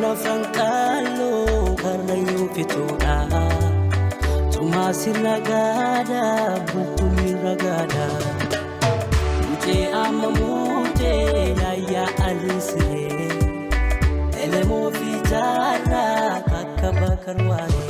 fanqallo karrayyuu fixuudha tumaasirra gaada bultumirra gaada mutee amma mutee laayyaa alisiree elemoo fi jaarraa akka bakar waaree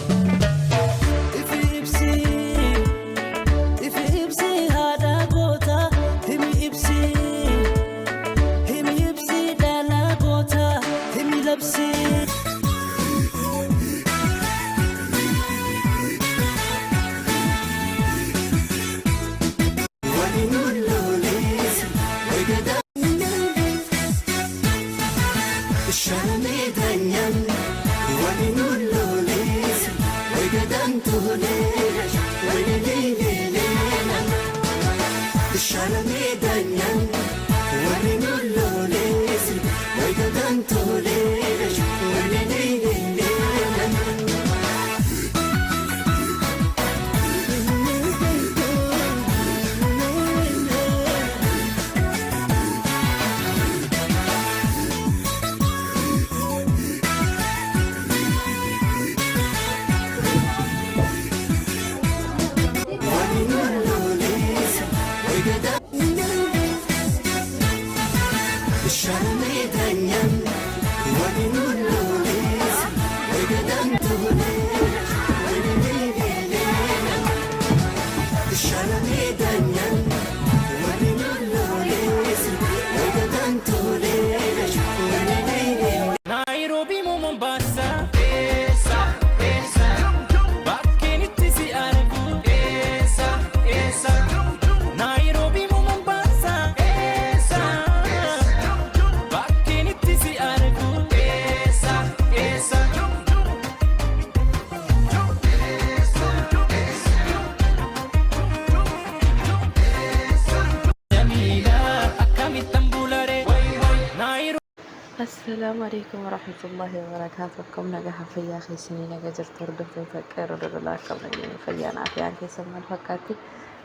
السلام عليكم ورحمة الله وبركاته. كم نجح في يا أخي سنين جزر تردف تفكر ولا كم نجين فيانا في عنك سمع الفكاتي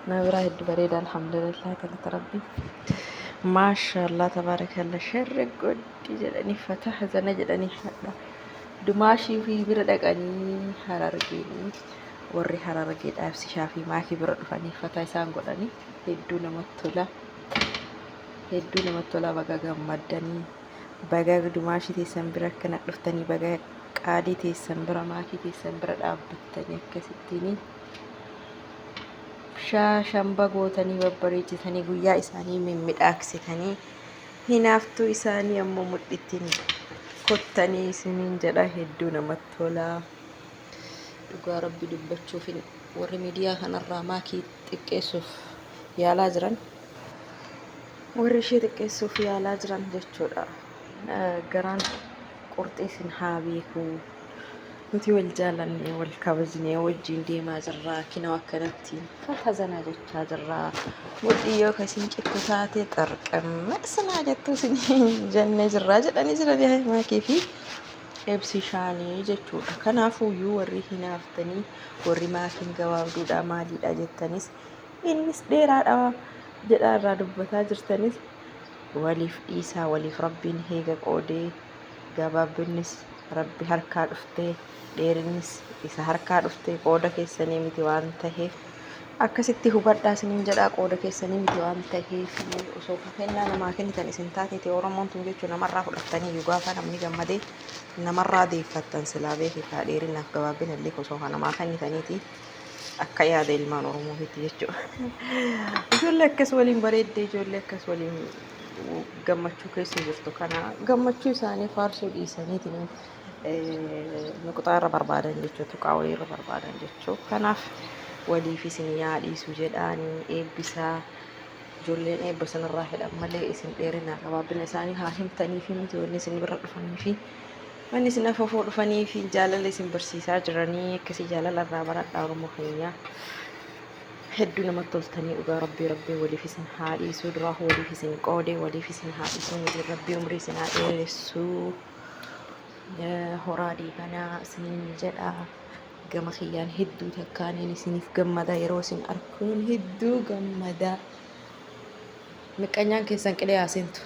نبرة الدبريد الحمد لله كنت ربي ما شاء الله تبارك الله شر قد جلني فتح زنجلني حدا دماشي في بردك أني حرارجيني وري حرارجيد أفسي شافي معك برد فني فتح سانقولني هدونا متولا بقى جمدني baga dumaashii teessan bira akkana dhuftanii baga qaadii teessan bira maakii teessan bira dhaabbattanii akkasittiin shamba gootanii babbareechitanii guyyaa isaanii mimmidhaaksitanii hinaaftuu isaanii ammoo mudhittiin kottanii isiniin jedha hedduu namatti tola. Dhugaa rabbi dubbachuuf warri miidiyaa kanarraa maakii xiqqeessuuf yaalaa jiran warri ishee xiqqeessuuf yaalaa jiran jechuudha. garaan qorxii sin haa beeku nuti wal jaalanne wal kabajnee wajjin deemaa jirraa kinoo akkanatti fatazanaa jechaa jirraa mudhiyyoo kasiin cittu taate xarqamma sanaa jettu sin jennee jirraa jedhanii jiran maakii fi eebsishaanii jechuudha. Kanaafuyyuu warri hinaaftanii warri maakiin gabaabduudha maaliidha jettanis innis dheeraadha jedhaa irraa dubbataa jirtanis waliif dhiisaa waliif rabbiin heega qoodee gabaabinnis rabbi harkaa dhuftee dheerinnis isa harkaa dhuftee qooda keessanii miti waan taheef akkasitti hubadhaa isiniin jedhaa qooda keessanii miti waan taheef osoo kennaa namaa kennitan isin taateeti Oromoon tun jechuun namarraa fudhattanii gaafa namni gammadee namarraa deeffattan silaa beekaa dheerinaaf gabaabina illee osoo namaa kennitaniiti akka yaada ilmaan Oromootti jechuudha. Ijoollee akkas waliin bareeddee ijoollee akkas waliin gammachuu keessa jirtu kana gammachuu isaanii faarsuu dhiisaniitiin nuqxaa irra barbaadan jechuudha qaawwee irra barbaadan jechuudha. Kanaaf waliif isin yaadhiisu jedhaanii eebbisaa ijoolleen eebba sanarraa fedhan malee isin dheerinaa gabaabina isaanii haa himtanii fi miti wanni isin bira dhufanii fi wanni isin afafoo dhufanii fi jaalala isin barsiisaa jiranii akkasii jaalala irraa baradhaa Oromoo keenyaa. hedduu namatti toltanii dhugaa rabbii waliif isin haa dhiisuu duraa waliif isin qoodee waliif isin haa dhiisuu rabbii umrii isin haa dheeressuu horaa diiganaa isiniin jedha gama kiyyaan hedduu takkaaniin isiniif gammada yeroo isin arkuun hedduu gammada miqqanyaan keessan qilee haasentu